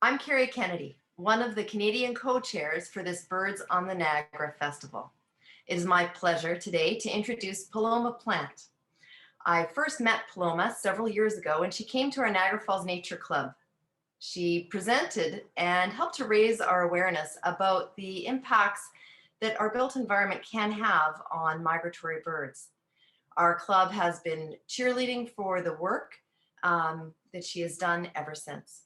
I'm Carrie Kennedy, one of the Canadian co-chairs for this Birds on the Niagara Festival. It is my pleasure today to introduce Paloma Plant. I first met Paloma several years ago when she came to our Niagara Falls Nature Club. She presented and helped to raise our awareness about the impacts that our built environment can have on migratory birds. Our club has been cheerleading for the work that she has done ever since.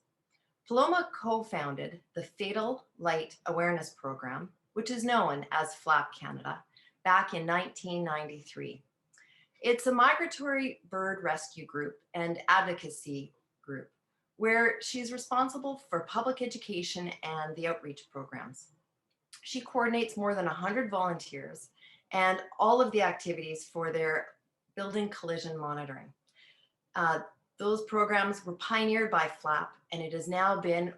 Paloma co-founded the Fatal Light Awareness Program, which is known as FLAP Canada, back in 1993. It's a migratory bird rescue group and advocacy group where she's responsible for public education and the outreach programs. She coordinates more than 100 volunteers and all of the activities for their building collision monitoring. Those programs were pioneered by FLAP, and it has now been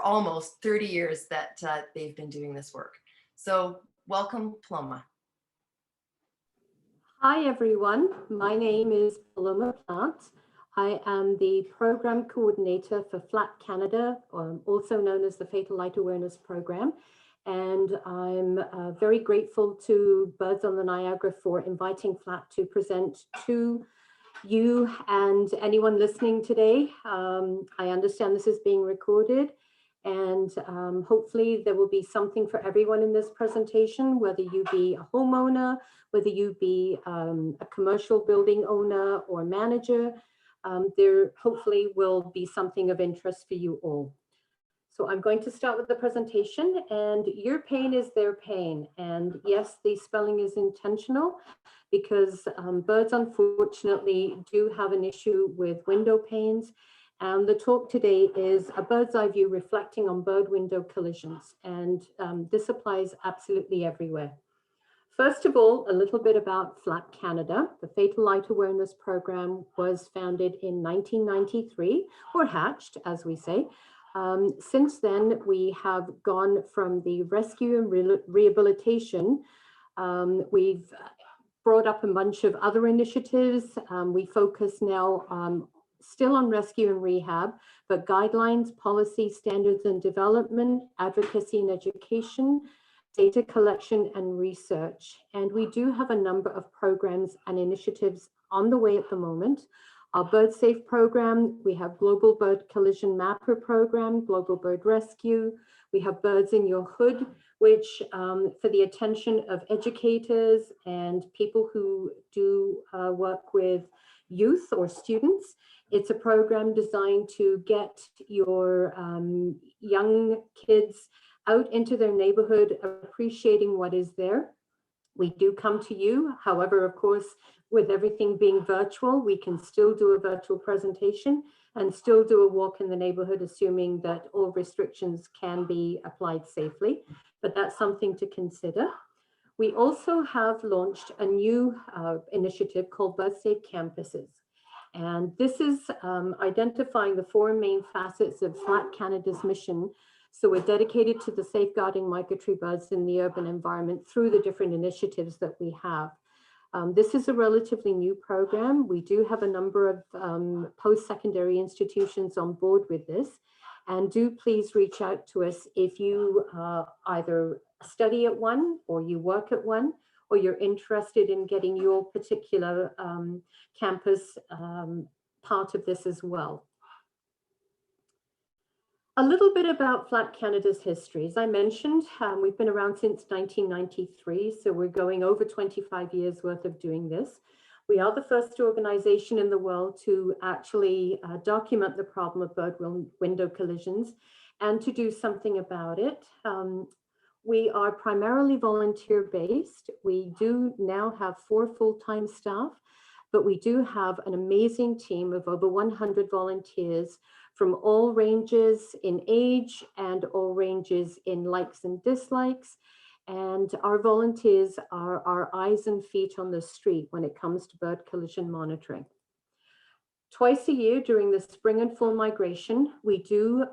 almost 30 years that they've been doing this work. So welcome, Paloma. Hi, everyone. My name is Paloma Plant. I am the program coordinator for FLAP Canada, also known as the Fatal Light Awareness Program. And I'm very grateful to Birds on the Niagara for inviting FLAP to present to you and anyone listening today. I understand this is being recorded, and hopefully there will be something for everyone in this presentation, whether you be a homeowner, whether you be a commercial building owner or manager. There hopefully will be something of interest for you all. So I'm going to start with the presentation, and your pain is their pain. And yes, the spelling is intentional because birds unfortunately do have an issue with window panes. And the talk today is a bird's eye view reflecting on bird window collisions. And this applies absolutely everywhere. First of all, a little bit about FLAP Canada. The Fatal Light Awareness Program was founded in 1993, or hatched, as we say. Since then, we have gone from the rescue and rehabilitation. We've brought up a bunch of other initiatives. We focus now still on rescue and rehab, but guidelines, policy, standards and development, advocacy and education, data collection and research. And we do have a number of programs and initiatives on the way at the moment. Our Bird Safe program, we have Global Bird Collisionmapper program, Global Bird Rescue. We have Birds in Your Hood, which for the attention of educators and people who do work with youth or students. It's a program designed to get your young kids out into their neighborhood, appreciating what is there. We do come to you. However, of course, with everything being virtual, we can still do a virtual presentation and still do a walk in the neighborhood, assuming that all restrictions can be applied safely, but that's something to consider. We also have launched a new initiative called Bird Safe Campuses. And this is identifying the four main facets of FLAP Canada's mission. So we're dedicated to the safeguarding migratory birds in the urban environment through the different initiatives that we have. This is a relatively new program. We do have a number of post-secondary institutions on board with this. And do please reach out to us if you either study at one or you work at one, or you're interested in getting your particular campus part of this as well. A little bit about FLAP Canada's history. As I mentioned, we've been around since 1993, so we're going over 25 years worth of doing this. We are the first organization in the world to actually document the problem of bird window collisions and to do something about it. We are primarily volunteer-based. We do now have 4 full-time staff, but we do have an amazing team of over 100 volunteers from all ranges in age and all ranges in likes and dislikes. And our volunteers are our eyes and feet on the street when it comes to bird collision monitoring. Twice a year during the spring and fall migration, we do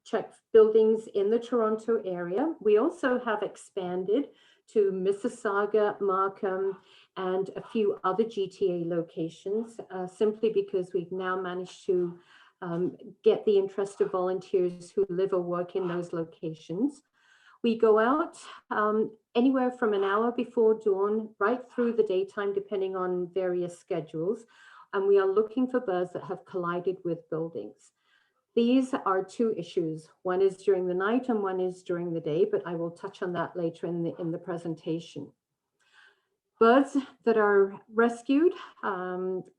check buildings in the Toronto area. We also have expanded to Mississauga, Markham, and a few other GTA locations, simply because we've now managed to get the interest of volunteers who live or work in those locations. We go out anywhere from an hour before dawn right through the daytime, depending on various schedules. And we are looking for birds that have collided with buildings. These are two issues. One is during the night and one is during the day, but I will touch on that later in the presentation. Birds that are rescued,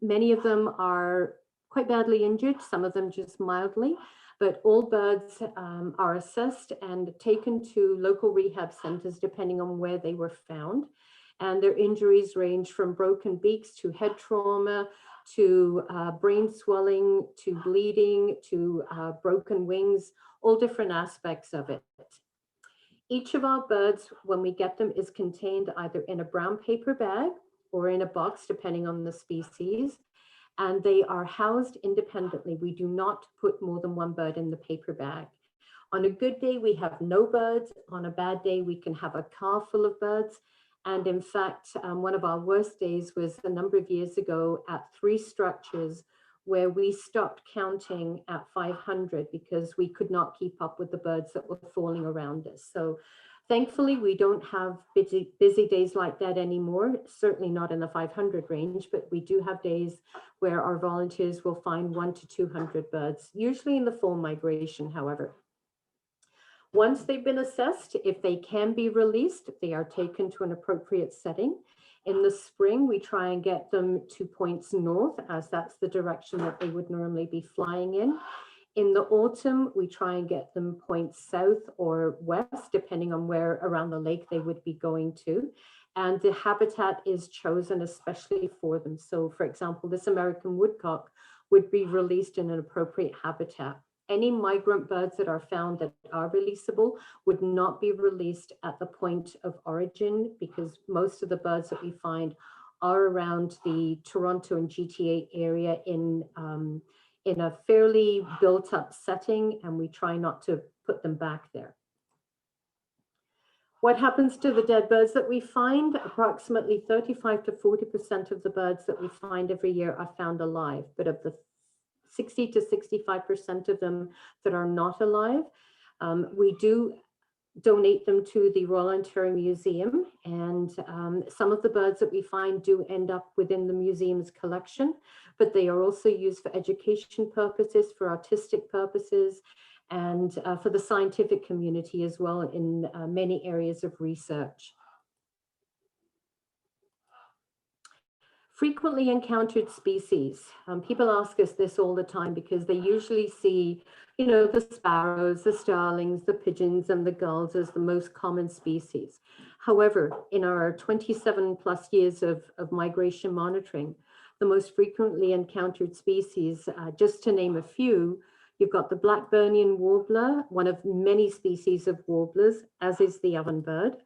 many of them are quite badly injured, some of them just mildly, but all birds are assessed and taken to local rehab centers depending on where they were found. And their injuries range from broken beaks to head trauma, to brain swelling, to bleeding, to broken wings, all different aspects of it. Each of our birds, when we get them, is contained either in a brown paper bag or in a box, depending on the species, and they are housed independently. We do not put more than one bird in the paper bag. On a good day, we have no birds. On a bad day, we can have a car full of birds. And in fact, one of our worst days was a number of years ago at 3 structures where we stopped counting at 500 because we could not keep up with the birds that were falling around us. So thankfully, we don't have busy days like that anymore, certainly not in the 500 range, but we do have days where our volunteers will find 100 to 200 birds, usually in the fall migration, however. Once they've been assessed, if they can be released, they are taken to an appropriate setting. In the spring, we try and get them to points north, as that's the direction that they would normally be flying in. In the autumn, we try and get them points south or west, depending on where around the lake they would be going to. And the habitat is chosen especially for them. So for example, this American woodcock would be released in an appropriate habitat. Any migrant birds that are found that are releasable would not be released at the point of origin, because most of the birds that we find are around the Toronto and GTA area in a fairly built up setting, and we try not to put them back there. What happens to the dead birds that we find? Approximately 35 to 40% of the birds that we find every year are found alive, but of the 60 to 65% of them that are not alive, we do donate them to the Royal Ontario Museum, and some of the birds that we find do end up within the museum's collection, but they are also used for education purposes, for artistic purposes, and for the scientific community as well in many areas of research. Frequently encountered species. People ask us this all the time because they usually see, you know, the sparrows, the starlings, the pigeons, and the gulls as the most common species. However, in our 27 plus years of migration monitoring, the most frequently encountered species, just to name a few, you've got the Blackburnian warbler, one of many species of warblers, as is the ovenbird.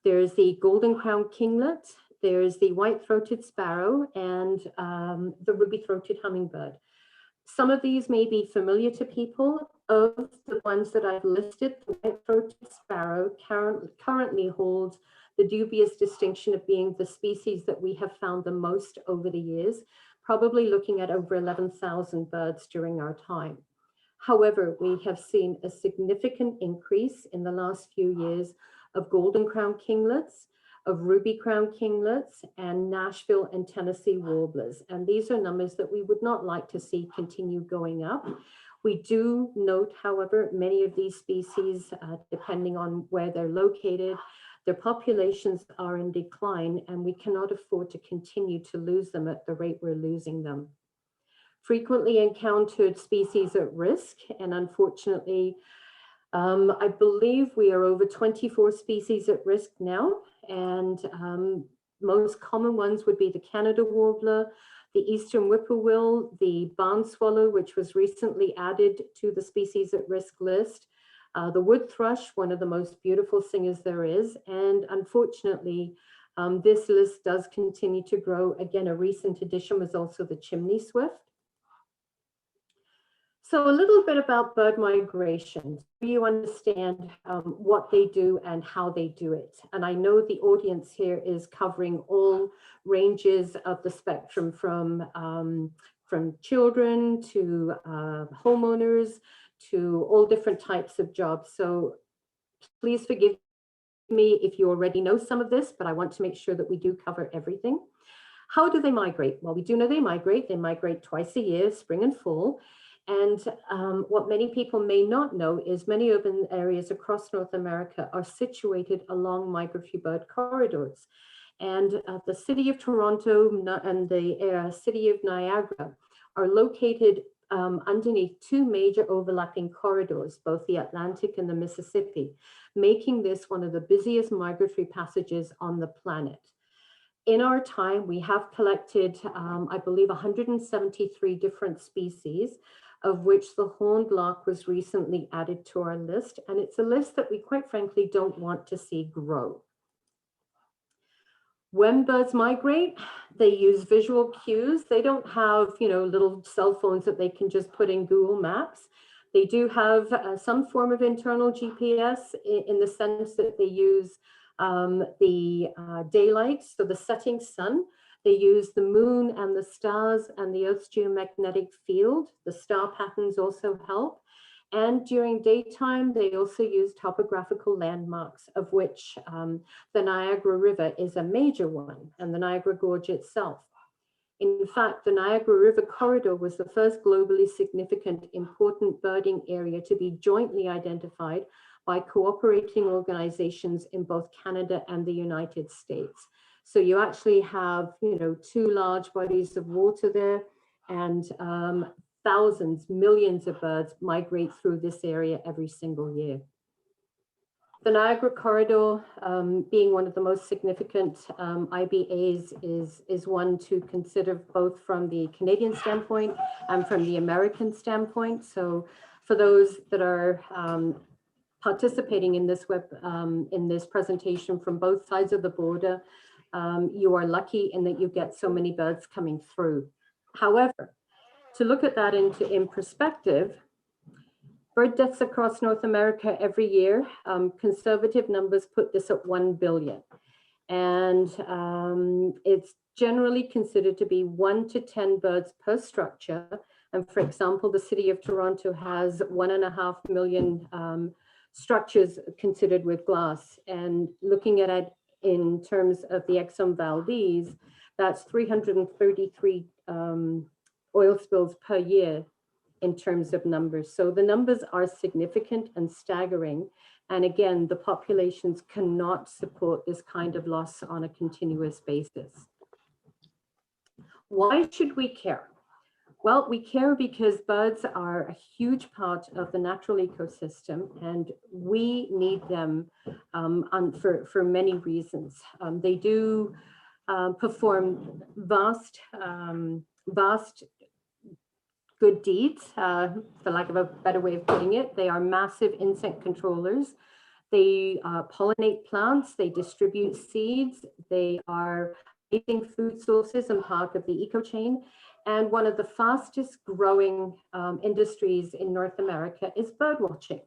There's the golden crowned kinglet. There's the white-throated sparrow and the ruby-throated hummingbird. Some of these may be familiar to people. Of the ones that I've listed, the white-throated sparrow currently holds the dubious distinction of being the species that we have found the most over the years, probably looking at over 11,000 birds during our time. However, we have seen a significant increase in the last few years of golden crowned kinglets, of ruby crowned kinglets, and Nashville and Tennessee warblers. And these are numbers that we would not like to see continue going up. We do note, however, many of these species, depending on where they're located, their populations are in decline, and we cannot afford to continue to lose them at the rate we're losing them. Frequently encountered species at risk, and unfortunately, I believe we are over 24 species at risk now, and most common ones would be the Canada warbler, the eastern whippoorwill, the barn swallow, which was recently added to the species at risk list, the wood thrush, one of the most beautiful singers there is, and unfortunately, this list does continue to grow. Again, a recent addition was also the chimney swift. So a little bit about bird migration, so you understand what they do and how they do it. And I know the audience here is covering all ranges of the spectrum from from children to homeowners to all different types of jobs. So please forgive me if you already know some of this, but I want to make sure that we do cover everything. How do they migrate? Well, we do know they migrate. They migrate twice a year, spring and fall. And what many people may not know is many urban areas across North America are situated along migratory bird corridors. And the city of Toronto and the city of Niagara are located underneath two major overlapping corridors, both the Atlantic and the Mississippi, making this one of the busiest migratory passages on the planet. In our time, we have collected, I believe, 173 different species, of which the horned lark was recently added to our list. And it's a list that we quite frankly don't want to see grow. When birds migrate, they use visual cues. They don't have, little cell phones that they can just put in Google Maps. They do have some form of internal GPS in the sense that they use the daylight, so the setting sun. They use the moon and the stars and the Earth's geomagnetic field. The star patterns also help. And during daytime, they also use topographical landmarks, of which the Niagara River is a major one, and the Niagara Gorge itself. In fact, the Niagara River corridor was the first globally significant important birding area to be jointly identified by cooperating organizations in both Canada and the United States. So you actually have, two large bodies of water there, and thousands, millions of birds migrate through this area every single year. The Niagara Corridor, being one of the most significant IBAs, is one to consider both from the Canadian standpoint and from the American standpoint. So for those that are participating in this presentation from both sides of the border, you are lucky in that you get so many birds coming through. However, to look at that in perspective, bird deaths across North America every year, conservative numbers put this at 1 billion. And it's generally considered to be 1 to 10 birds per structure. And for example, the city of Toronto has 1.5 million structures considered with glass. And looking at it in terms of the Exxon Valdez, that's 333 oil spills per year in terms of numbers. So the numbers are significant and staggering. And again, the populations cannot support this kind of loss on a continuous basis. Why should we care? Well, we care because birds are a huge part of the natural ecosystem, and we need them for many reasons. They do perform vast good deeds, for lack of a better way of putting it. They are massive insect controllers. They pollinate plants, they distribute seeds, they are amazing food sources and part of the eco chain. And one of the fastest growing industries in North America is bird watching.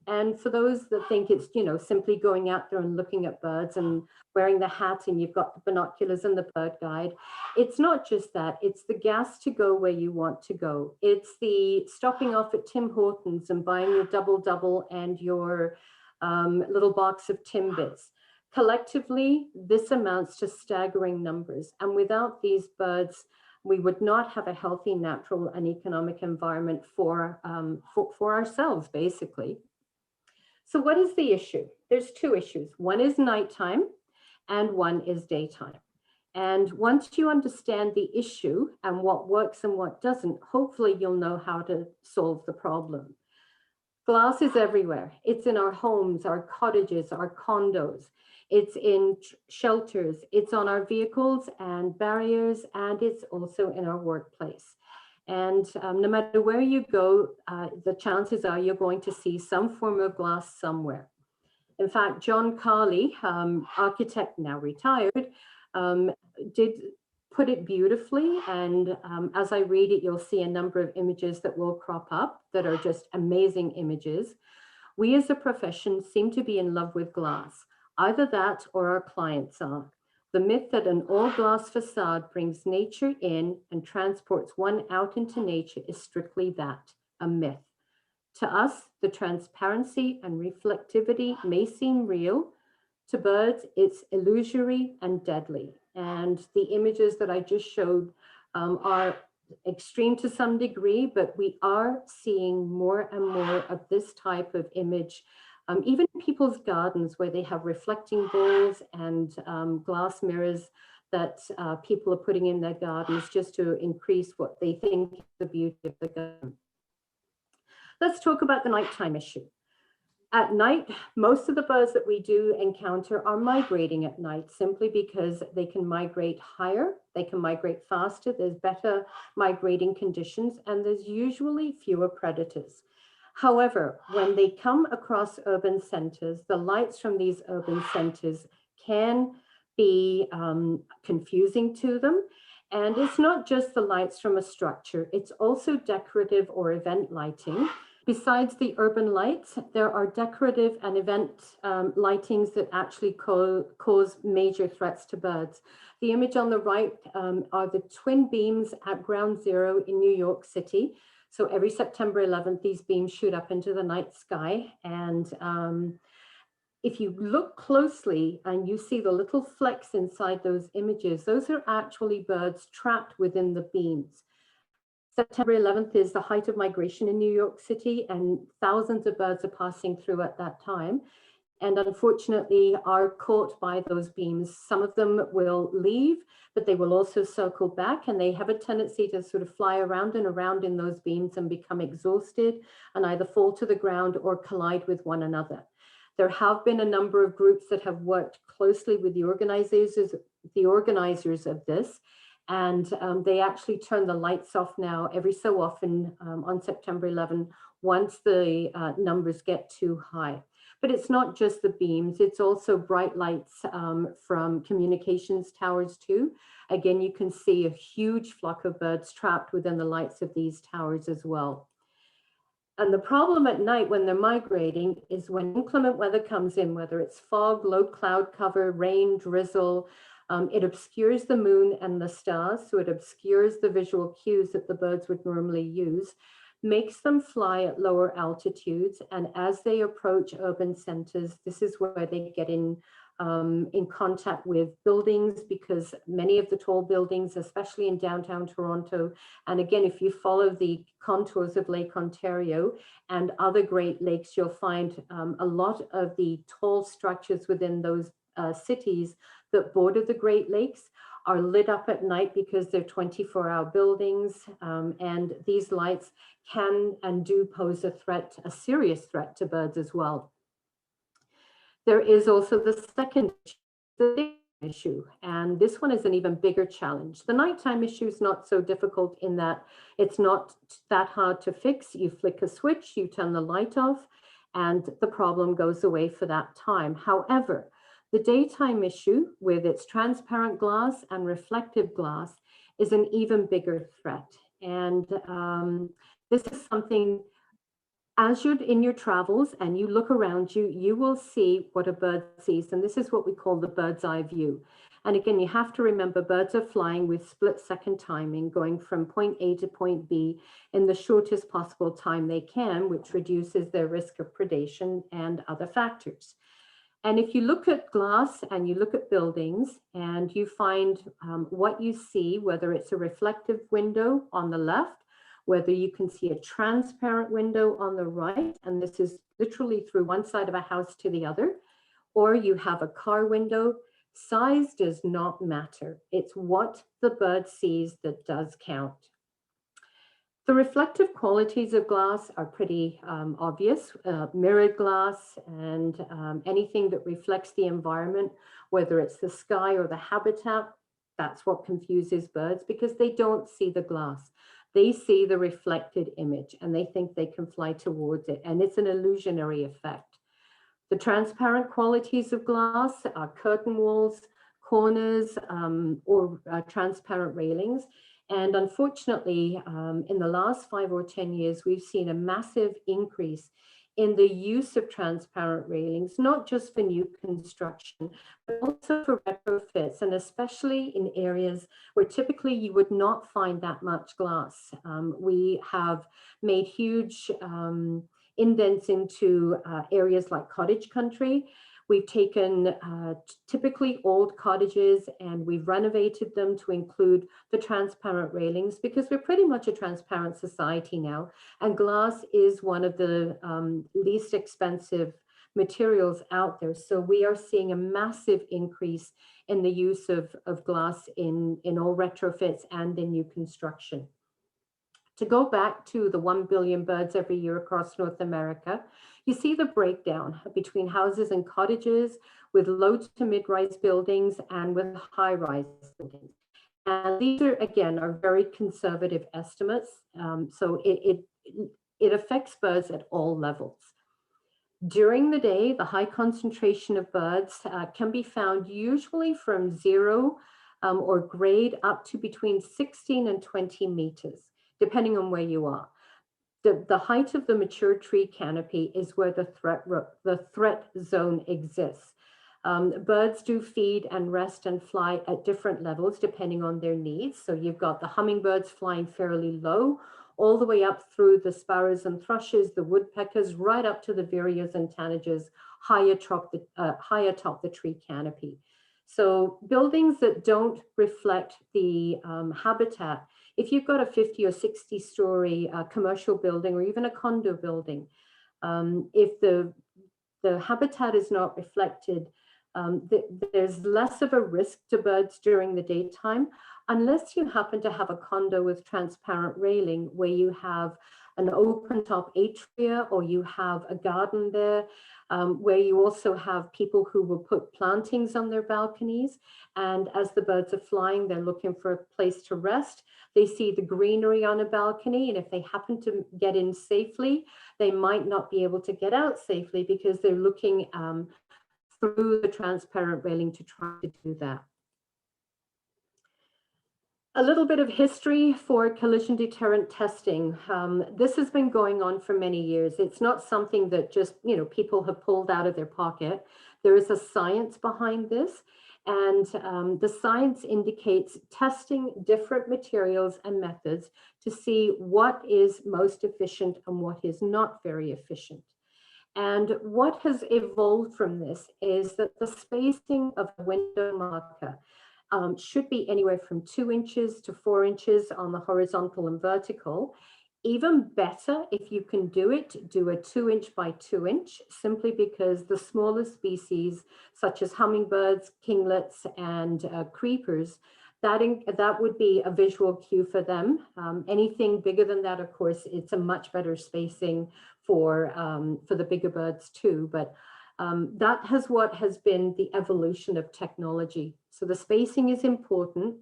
And for those that think it's, simply going out there and looking at birds and wearing the hat and you've got the binoculars and the bird guide, it's not just that. It's the gas to go where you want to go. It's the stopping off at Tim Hortons and buying your double and your little box of Timbits. Collectively, this amounts to staggering numbers. And without these birds, we would not have a healthy, natural and economic environment for ourselves, basically. So what is the issue? There's two issues. One is nighttime and one is daytime. And once you understand the issue and what works and what doesn't, hopefully you'll know how to solve the problem. Glass is everywhere. It's in our homes, our cottages, our condos. It's in shelters. It's on our vehicles and barriers, and it's also in our workplace. And no matter where you go, the chances are you're going to see some form of glass somewhere. In fact, John Carley, architect now retired, did put it beautifully. And as I read it, you'll see a number of images that will crop up that are just amazing images. We as a profession seem to be in love with glass. Either that or our clients are. The myth that an all-glass facade brings nature in and transports one out into nature is strictly that, a myth. To us, the transparency and reflectivity may seem real. To birds, it's illusory and deadly. And the images that I just showed are extreme to some degree, but we are seeing more and more of this type of image, even in people's gardens where they have reflecting balls and glass mirrors that people are putting in their gardens just to increase what they think is the beauty of the garden. Let's talk about the nighttime issue. At night, most of the birds that we do encounter are migrating at night simply because they can migrate higher, they can migrate faster, there's better migrating conditions, and there's usually fewer predators. However, when they come across urban centers, the lights from these urban centers can be confusing to them. And it's not just the lights from a structure, it's also decorative or event lighting. Besides the urban lights, there are decorative and event lightings that actually cause major threats to birds. The image on the right are the twin beams at Ground Zero in New York City. So every September 11th, these beams shoot up into the night sky. And if you look closely and you see the little flecks inside those images, those are actually birds trapped within the beams. September 11th is the height of migration in New York City, and thousands of birds are passing through at that time. And unfortunately are caught by those beams. Some of them will leave, but they will also circle back, and they have a tendency to sort of fly around and around in those beams and become exhausted and either fall to the ground or collide with one another. There have been a number of groups that have worked closely with the organizers of this. And they actually turn the lights off now every so often on September 11 once the numbers get too high. But it's not just the beams, it's also bright lights from communications towers too. Again, you can see a huge flock of birds trapped within the lights of these towers as well. And the problem at night when they're migrating is when inclement weather comes in, whether it's fog, low cloud cover, rain, drizzle, it obscures the moon and the stars, so it obscures the visual cues that the birds would normally use, makes them fly at lower altitudes, and as they approach urban centers, this is where they get in contact with buildings, because many of the tall buildings, especially in downtown Toronto, and again, if you follow the contours of Lake Ontario and other Great Lakes, you'll find a lot of the tall structures within those cities that border the Great Lakes are lit up at night because they're 24-hour buildings, and these lights can and do pose a threat, a serious threat to birds as well. There is also the second issue, and this one is an even bigger challenge. The nighttime issue is not so difficult in that it's not that hard to fix. You flick a switch, you turn the light off, and the problem goes away for that time. However, the daytime issue with its transparent glass and reflective glass is an even bigger threat. And this is something, as you're in your travels and you look around you, you will see what a bird sees. And this is what we call the bird's eye view. And again, you have to remember birds are flying with split-second timing, going from point A to point B in the shortest possible time they can, which reduces their risk of predation and other factors. And if you look at glass and you look at buildings and you find what you see, whether it's a reflective window on the left, whether you can see a transparent window on the right, and this is literally through one side of a house to the other, or you have a car window, size does not matter. It's what the bird sees that does count. The reflective qualities of glass are pretty obvious. Mirrored glass and anything that reflects the environment, whether it's the sky or the habitat, that's what confuses birds because they don't see the glass. They see the reflected image and they think they can fly towards it, and it's an illusionary effect. The transparent qualities of glass are curtain walls, corners, or transparent railings. And unfortunately, in the last 5 or 10 years, we've seen a massive increase in the use of transparent railings, not just for new construction, but also for retrofits, and especially in areas where typically you would not find that much glass. We have made huge indents into areas like cottage country. We've taken typically old cottages and we've renovated them to include the transparent railings, because we're pretty much a transparent society now. And glass is one of the least expensive materials out there. So we are seeing a massive increase in the use of glass in all retrofits and in new construction. To go back to the 1 billion birds every year across North America, you see the breakdown between houses and cottages, with low to mid-rise buildings and with high-rise buildings. And these are, again, are very conservative estimates. So it affects birds at all levels. During the day, the high concentration of birds can be found usually from 0 or grade up to between 16 and 20 meters, depending on where you are. The height of the mature tree canopy is where the threat zone exists. Birds do feed and rest and fly at different levels depending on their needs. So you've got the hummingbirds flying fairly low, all the way up through the sparrows and thrushes, the woodpeckers, right up to the vireos and tanagers high atop the tree canopy. So buildings that don't reflect the habitat, if you've got a 50 or 60 story commercial building or even a condo building, if the habitat is not reflected, there's less of a risk to birds during the daytime, unless you happen to have a condo with transparent railing where you have an open top atria or you have a garden there, where you also have people who will put plantings on their balconies. And as the birds are flying, they're looking for a place to rest. They see the greenery on a balcony, and if they happen to get in safely, they might not be able to get out safely because they're looking through the transparent railing to try to do that. A little bit of history for collision deterrent testing. This has been going on for many years. It's not something that just, people have pulled out of their pocket. There is a science behind this, and the science indicates testing different materials and methods to see what is most efficient and what is not very efficient. And what has evolved from this is that the spacing of a window marker should be anywhere from 2 inches to 4 inches on the horizontal and vertical. Even better, if you can do it, do a 2 inch by 2 inch, simply because the smaller species, such as hummingbirds, kinglets, and creepers, that would be a visual cue for them. Anything bigger than that, of course, it's a much better spacing for the bigger birds too. But that has been the evolution of technology. So the spacing is important.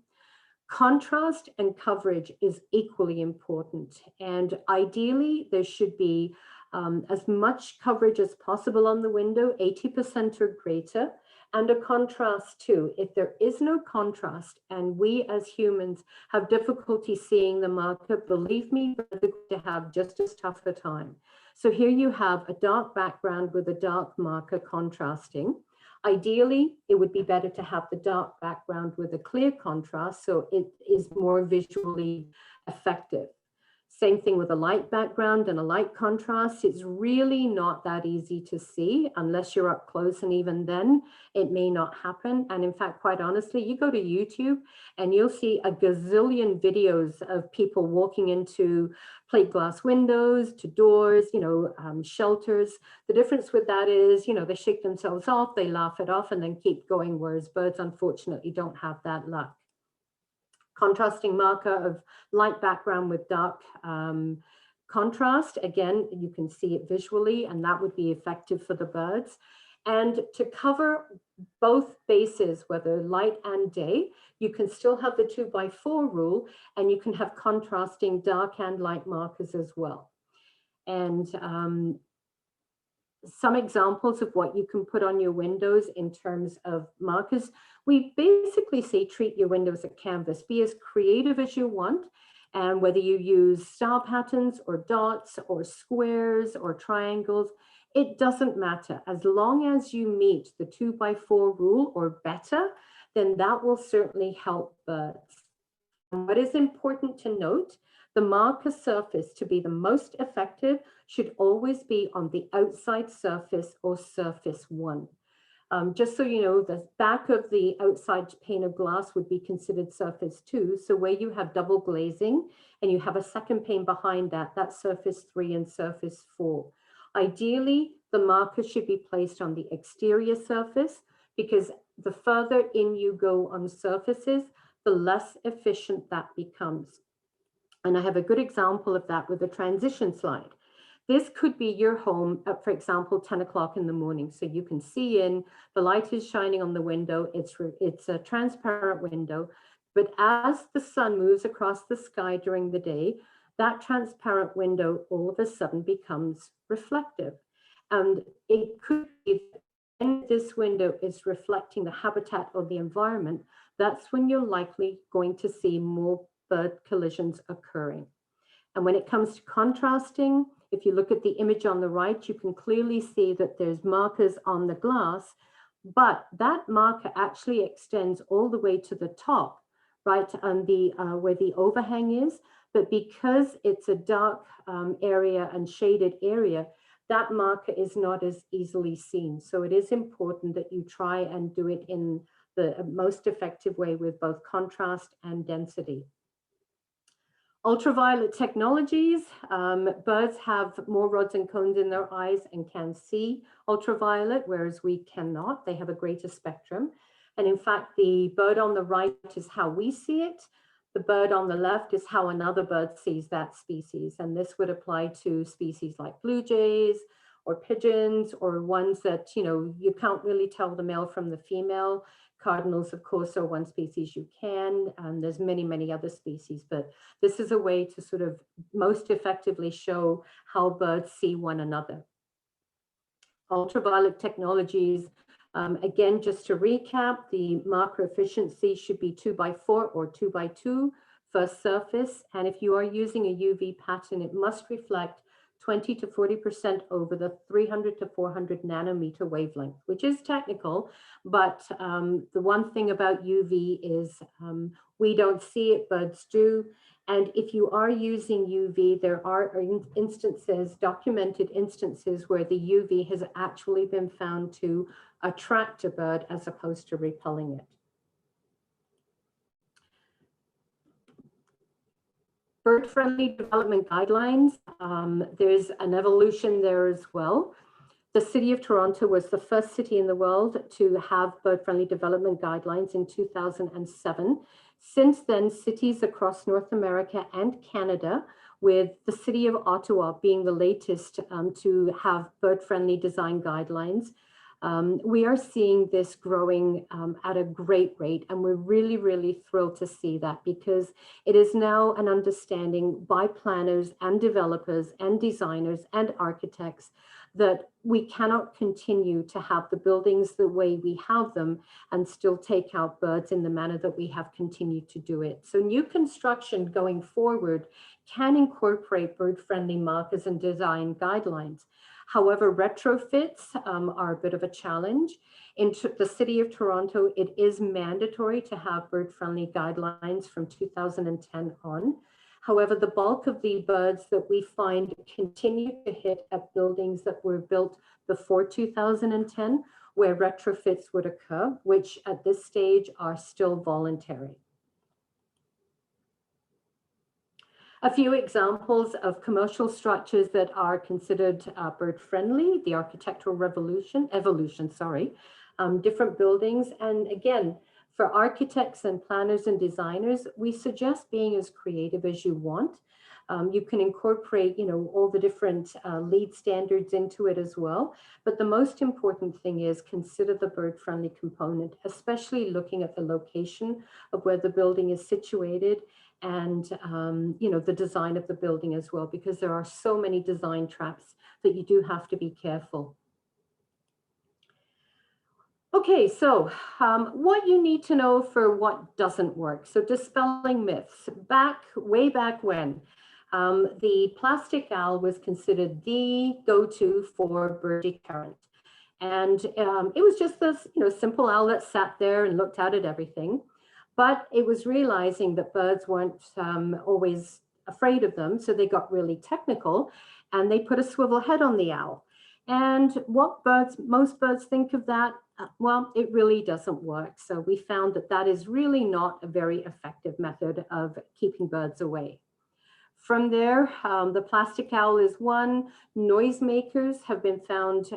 Contrast and coverage is equally important. And ideally, there should be as much coverage as possible on the window, 80% or greater, and a contrast too. If there is no contrast and we as humans have difficulty seeing the marker, believe me, they're going to have just as tough a time. So here you have a dark background with a dark marker contrasting. Ideally, it would be better to have the dark background with a clear contrast, so it is more visually effective. Same thing with a light background and a light contrast. It's really not that easy to see unless you're up close, and even then it may not happen. And in fact, quite honestly, you go to YouTube and you'll see a gazillion videos of people walking into plate glass windows, to doors, shelters. The difference with that is, they shake themselves off, they laugh it off and then keep going, whereas birds unfortunately don't have that luck. Contrasting marker of light background with dark contrast. Again, you can see it visually, and that would be effective for the birds. And to cover both bases, whether light and day, you can still have the 2x4 rule, and you can have contrasting dark and light markers as well. And some examples of what you can put on your windows in terms of markers. We basically say treat your windows as a canvas. Be as creative as you want And whether you use star patterns or dots or squares or triangles, it doesn't matter. As long as you meet the 2x4 rule or better, then that will certainly help birds. And what is important to note, the marker surface to be the most effective should always be on the outside surface or surface 1. Just so you know, the back of the outside pane of glass would be considered surface 2. So where you have double glazing and you have a second pane behind that, that's surface 3 and surface 4. Ideally, the marker should be placed on the exterior surface, because the further in you go on surfaces, the less efficient that becomes. And I have a good example of that with a transition slide. This could be your home at, for example, 10 o'clock in the morning. So you can see in, the light is shining on the window. It's a transparent window. But as the sun moves across the sky during the day, that transparent window all of a sudden becomes reflective. And it could be that when this window is reflecting the habitat or the environment, that's when you're likely going to see more bird collisions occurring. And when it comes to contrasting, if you look at the image on the right, you can clearly see that there's markers on the glass, but that marker actually extends all the way to the top, right on the where the overhang is. But because it's a dark area and shaded area, that marker is not as easily seen. So it is important that you try and do it in the most effective way with both contrast and density. Ultraviolet technologies, birds have more rods and cones in their eyes and can see ultraviolet, whereas we cannot. They have a greater spectrum. And in fact, the bird on the right is how we see it. The bird on the left is how another bird sees that species. And this would apply to species like blue jays or pigeons, or ones that, you know, you can't really tell the male from the female. Cardinals, of course, are one species you can, and there's many, many other species, but this is a way to sort of most effectively show how birds see one another. Ultraviolet technologies, again, just to recap, the marker efficiency should be 2x4 or 2x2 first surface. And if you are using a UV pattern, it must reflect 20 to 40% over the 300 to 400 nanometer wavelength, which is technical, but the one thing about UV is we don't see it, birds do. And if you are using UV, there are instances, documented instances, where the UV has actually been found to attract a bird as opposed to repelling it. Bird-friendly development guidelines, there's an evolution there as well. The City of Toronto was the first city in the world to have bird-friendly development guidelines in 2007. Since then, cities across North America and Canada, with the City of Ottawa being the latest to have bird-friendly design guidelines, we are seeing this growing at a great rate, and we're really, really thrilled to see that, because it is now an understanding by planners and developers and designers and architects that we cannot continue to have the buildings the way we have them and still take out birds in the manner that we have continued to do it. So new construction going forward can incorporate bird-friendly markers and design guidelines. However, retrofits are a bit of a challenge. In the City of Toronto, it is mandatory to have bird-friendly guidelines from 2010 on. However, the bulk of the birds that we find continue to hit at buildings that were built before 2010, where retrofits would occur, which at this stage are still voluntary. A few examples of commercial structures that are considered bird-friendly: the architectural evolution, different buildings. And again, for architects and planners and designers, we suggest being as creative as you want. You can incorporate, all the different LEED standards into it as well. But the most important thing is consider the bird-friendly component, especially looking at the location of where the building is situated, and the design of the building as well, because there are so many design traps that you do have to be careful. Okay, so what you need to know for what doesn't work. So dispelling myths. Way back when, the plastic owl was considered the go-to for bird deterrent. And it was just this, simple owl that sat there and looked out at everything. But it was realizing that birds weren't always afraid of them, so they got really technical, and they put a swivel head on the owl. And what most birds think of that? Well, it really doesn't work. So we found that that is really not a very effective method of keeping birds away. From there, the plastic owl is one. Noisemakers have been found,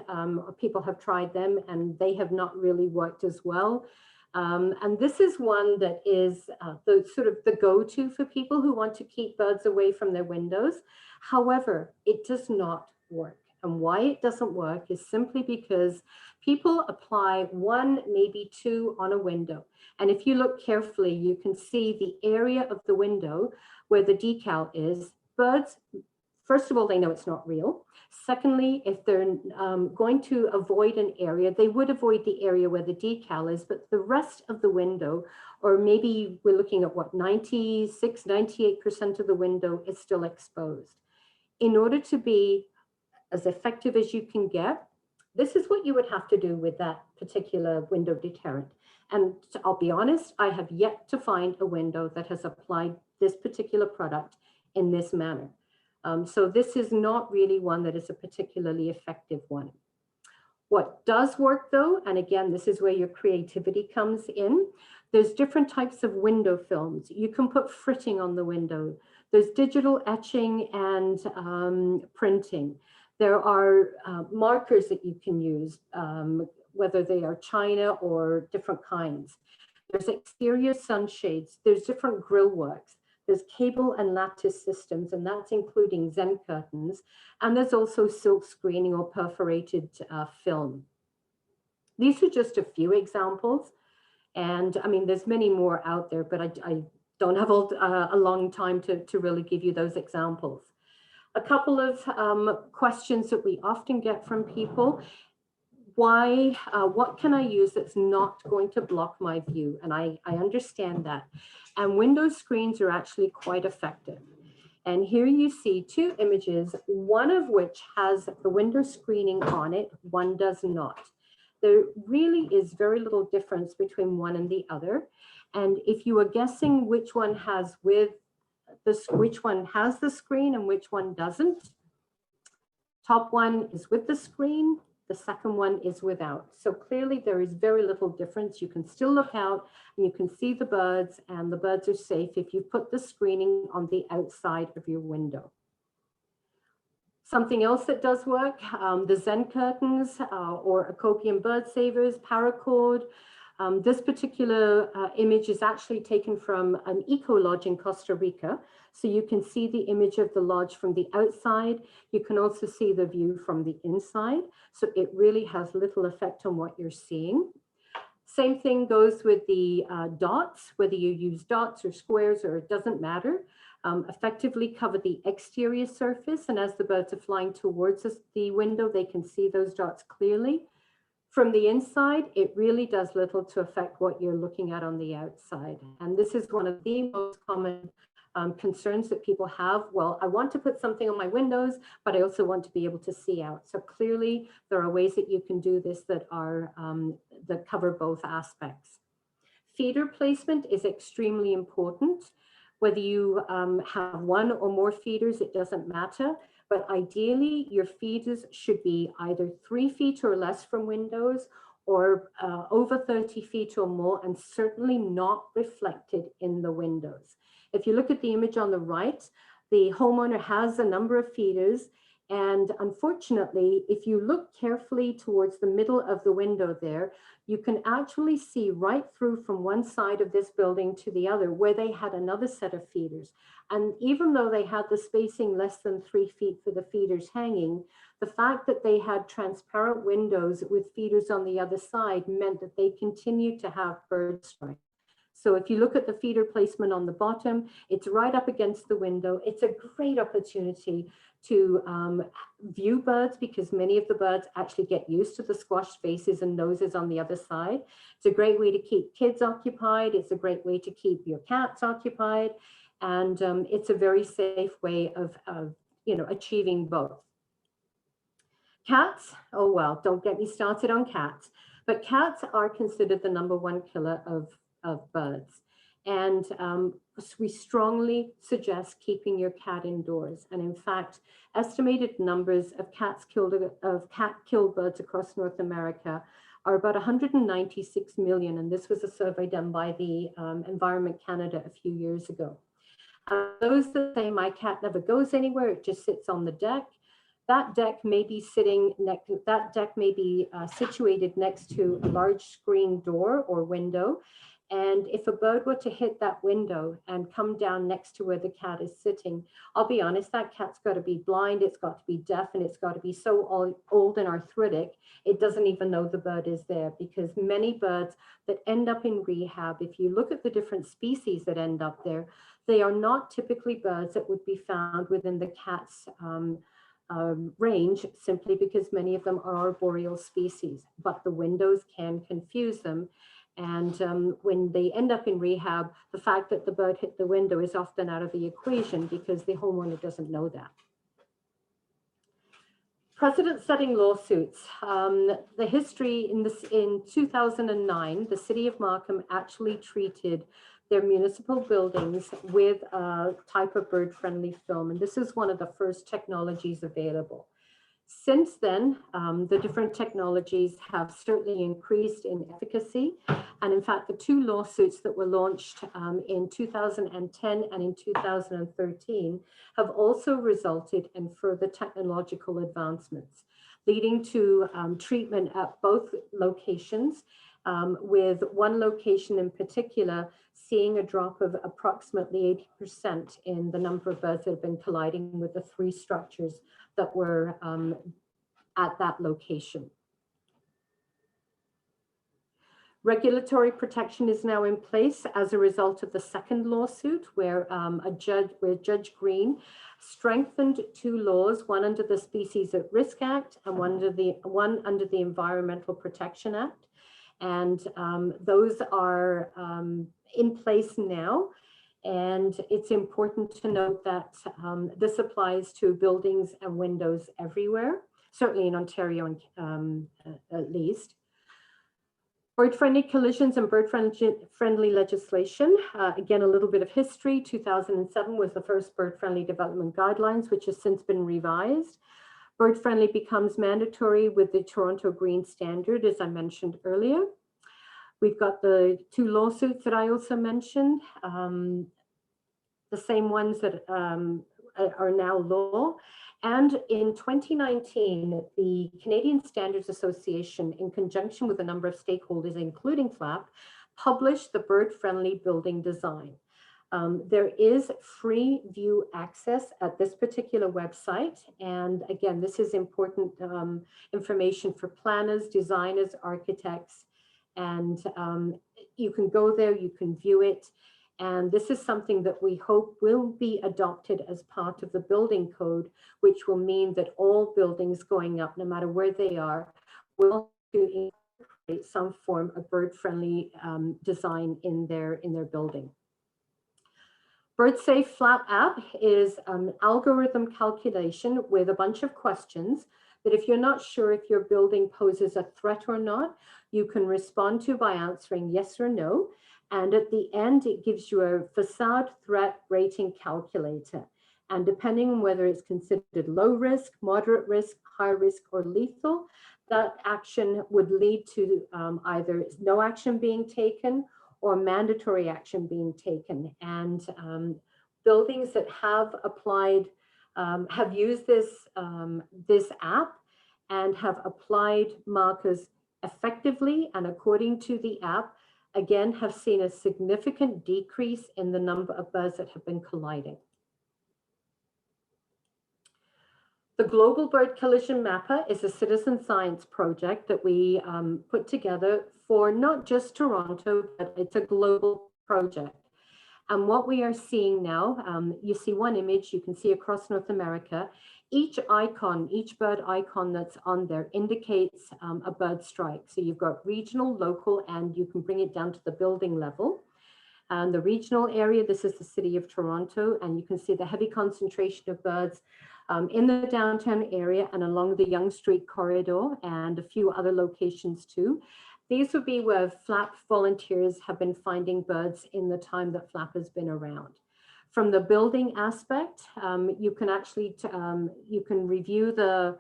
people have tried them and they have not really worked as well. And this is one that is the sort of the go-to for people who want to keep birds away from their windows. However, it does not work. And why it doesn't work is simply because people apply one, maybe two on a window. And if you look carefully, you can see the area of the window where the decal is. Birds, first of all, they know it's not real. Secondly, if they're going to avoid an area, they would avoid the area where the decal is, but the rest of the window, or maybe we're looking at what, 96, 98% of the window is still exposed. In order to be as effective as you can get, this is what you would have to do with that particular window deterrent. And I'll be honest, I have yet to find a window that has applied this particular product in this manner. So this is not really one that is a particularly effective one. What does work though, and again, this is where your creativity comes in, there's different types of window films. You can put fritting on the window. There's digital etching and printing. There are markers that you can use, whether they are China or different kinds. There's exterior sunshades. There's different grill works. There's cable and lattice systems, and that's including Zen curtains. And there's also silk screening or perforated film. These are just a few examples. And I mean, there's many more out there, but I don't have a long time to really give you those examples. A couple of questions that we often get from people. What can I use that's not going to block my view? And I understand that. And window screens are actually quite effective. And here you see two images, one of which has the window screening on it, one does not. There really is very little difference between one and the other. And if you are guessing which one has which one has the screen and which one doesn't, top one is with the screen, the second one is without. So clearly there is very little difference. You can still look out and you can see the birds, and the birds are safe if you put the screening on the outside of your window. Something else that does work, the Zen curtains or Acopian bird savers, paracord. This particular image is actually taken from an eco lodge in Costa Rica. So you can see the image of the lodge from the outside. You can also see the view from the inside. So it really has little effect on what you're seeing. Same thing goes with the dots, whether you use dots or squares, or it doesn't matter. Effectively cover the exterior surface. And as the birds are flying towards the window, they can see those dots clearly. From the inside, it really does little to affect what you're looking at on the outside. And this is one of the most common concerns that people have. Well, I want to put something on my windows, but I also want to be able to see out. So clearly there are ways that you can do this that are that cover both aspects. Feeder placement is extremely important. Whether you have one or more feeders, it doesn't matter. But ideally, your feeders should be either 3 feet or less from windows, or over 30 feet or more, and certainly not reflected in the windows. If you look at the image on the right, the homeowner has a number of feeders. And unfortunately, if you look carefully towards the middle of the window there, you can actually see right through from one side of this building to the other where they had another set of feeders. And even though they had the spacing less than 3 feet for the feeders hanging, the fact that they had transparent windows with feeders on the other side meant that they continued to have bird strike. So if you look at the feeder placement on the bottom, it's right up against the window. It's a great opportunity to view birds, because many of the birds actually get used to the squashed faces and noses on the other side. It's a great way to keep kids occupied. It's a great way to keep your cats occupied. And it's a very safe way of achieving both. Cats, oh well, don't get me started on cats, but cats are considered the #1 killer of birds. And we strongly suggest keeping your cat indoors. And in fact, estimated numbers of cat-killed birds across North America are about 196 million. And this was a survey done by the Environment Canada a few years ago. Those that say my cat never goes anywhere, it just sits on the deck. That deck may be situated next to a large screen door or window. And if a bird were to hit that window and come down next to where the cat is sitting, I'll be honest, that cat's got to be blind, it's got to be deaf, and it's got to be so old and arthritic, it doesn't even know the bird is there. Because many birds that end up in rehab, if you look at the different species that end up there, they are not typically birds that would be found within the cat's range, simply because many of them are arboreal species, but the windows can confuse them. And when they end up in rehab, the fact that the bird hit the window is often out of the equation because the homeowner doesn't know that. Precedent-setting lawsuits. The history in 2009, the city of Markham actually treated their municipal buildings with a type of bird-friendly film. And this is one of the first technologies available. Since then, the different technologies have certainly increased in efficacy. And in fact, the 2 lawsuits that were launched in 2010 and in 2013 have also resulted in further technological advancements, leading to treatment at both locations, with one location in particular seeing a drop of approximately 80% in the number of birds that have been colliding with the 3 structures that were at that location. Regulatory protection is now in place as a result of the second lawsuit, where Judge Green strengthened 2 laws, one under the Species at Risk Act and one under the Environmental Protection Act. And those are in place now. And it's important to note that this applies to buildings and windows everywhere, certainly in Ontario at least. Bird-friendly collisions and bird-friendly legislation. Again, a little bit of history. 2007 was the first bird-friendly development guidelines, which has since been revised. Bird-friendly becomes mandatory with the Toronto Green Standard, as I mentioned earlier. We've got the 2 lawsuits that I also mentioned, the same ones that are now law. And in 2019, the Canadian Standards Association, in conjunction with a number of stakeholders, including FLAP, published the bird-friendly building design. There is free view access at this particular website. And again, this is important information for planners, designers, architects, and you can go there, you can view it. And this is something that we hope will be adopted as part of the building code, which will mean that all buildings going up, no matter where they are, will incorporate some form of bird-friendly design in their building. BirdSafe FLAP app is an algorithm calculation with a bunch of questions that, if you're not sure if your building poses a threat or not, you can respond to by answering yes or no. And at the end, it gives you a facade threat rating calculator. And depending on whether it's considered low risk, moderate risk, high risk, or lethal, that action would lead to either no action being taken or mandatory action being taken. And buildings that have applied, have used this app and have applied markers effectively and according to the app, again, have seen a significant decrease in the number of birds that have been colliding. The Global Bird Collision Mapper is a citizen science project that we put together for not just Toronto, but it's a global project. And what we are seeing now, you see one image you can see across North America. Each icon, each bird icon that's on there indicates a bird strike. So you've got regional, local, and you can bring it down to the building level. And the regional area, this is the city of Toronto, and you can see the heavy concentration of birds in the downtown area and along the Yonge Street corridor and a few other locations too. These would be where FLAP volunteers have been finding birds in the time that FLAP has been around. From the building aspect, you can actually, you can review the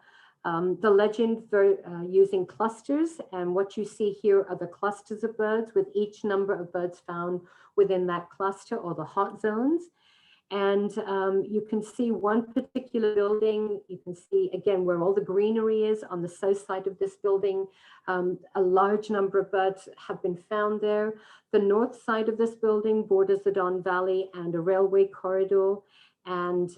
legend using clusters, and what you see here are the clusters of birds with each number of birds found within that cluster or the hot zones. And you can see one particular building. You can see again where all the greenery is on the south side of this building. A large number of birds have been found there. The north side of this building borders the Don Valley and a railway corridor. And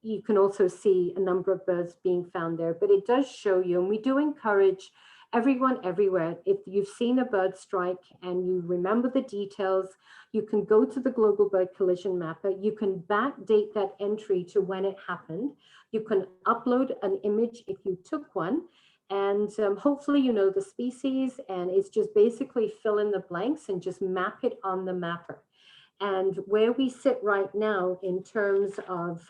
you can also see a number of birds being found there. But it does show you, and we do encourage everyone everywhere, if you've seen a bird strike and you remember the details, you can go to the Global Bird Collision Mapper. You can backdate that entry to when it happened. You can upload an image if you took one, and hopefully you know the species, and it's just basically fill in the blanks and just map it on the mapper. And where we sit right now in terms of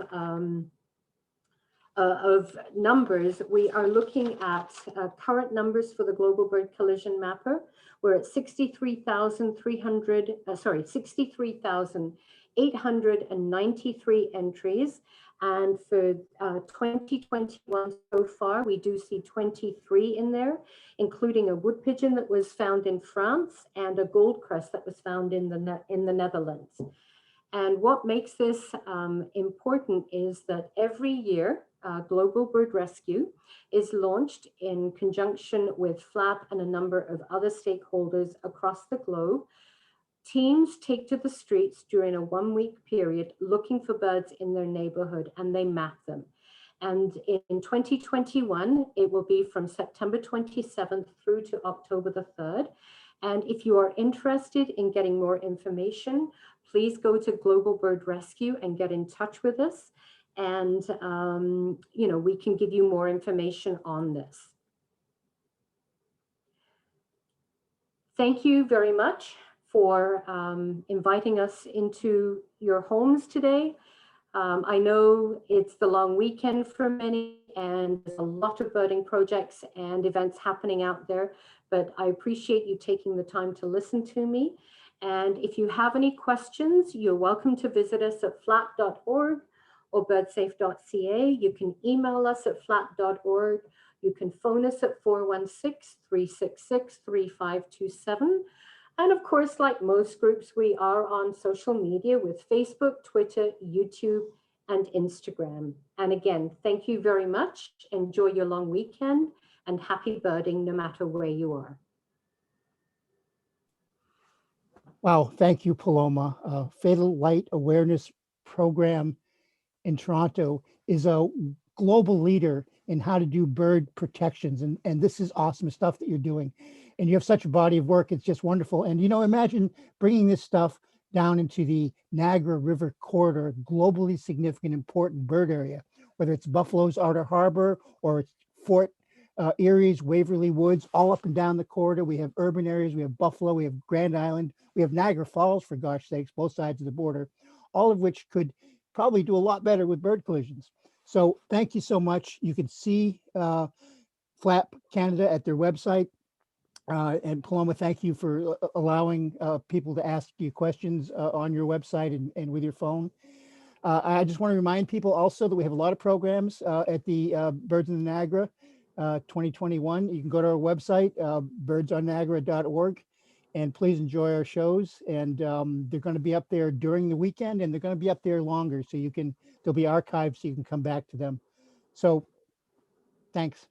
numbers, we are looking at current numbers for the Global Bird Collision Mapper. We're at 63,893 entries. And for 2021 so far, we do see 23 in there, including a wood pigeon that was found in France and a goldcrest that was found in the Netherlands. And what makes this important is that every year, Global Bird Rescue is launched in conjunction with FLAP and a number of other stakeholders across the globe. Teams take to the streets during a 1-week period looking for birds in their neighborhood, and they map them. And in 2021, it will be from September 27th through to October the 3rd. And if you are interested in getting more information, please go to Global Bird Rescue and get in touch with us. And, you know, we can give you more information on this. Thank you very much for inviting us into your homes today. I know it's the long weekend for many, and there's a lot of birding projects and events happening out there, but I appreciate you taking the time to listen to me. And if you have any questions, you're welcome to visit us at flap.org or birdsafe.ca. You can email us at flap.org. You can phone us at 416-366-3527. And of course, like most groups, we are on social media with Facebook, Twitter, YouTube, and Instagram. And again, thank you very much. Enjoy your long weekend and happy birding no matter where you are. Wow, thank you, Paloma. Fatal Light Awareness Program in Toronto is a global leader in how to do bird protections. And this is awesome stuff that you're doing. And you have such a body of work. It's just wonderful. And, you know, imagine bringing this stuff down into the Niagara River corridor, globally significant, important bird area, whether it's Buffalo's Outer Harbor or it's Fort Erie's Waverly Woods, all up and down the corridor. We have urban areas, we have Buffalo, we have Grand Island, we have Niagara Falls, for gosh sakes, both sides of the border, all of which could probably do a lot better with bird collisions. So thank you so much. You can see FLAP Canada at their website. And Paloma, thank you for allowing people to ask you questions on your website and with your phone. I just want to remind people also that we have a lot of programs at the Birds in the Niagara 2021. You can go to our website, birdsonniagara.org, and please enjoy our shows. And they're going to be up there during the weekend, and they're going to be up there longer, so you can, they'll be archived so you can come back to them. So thanks.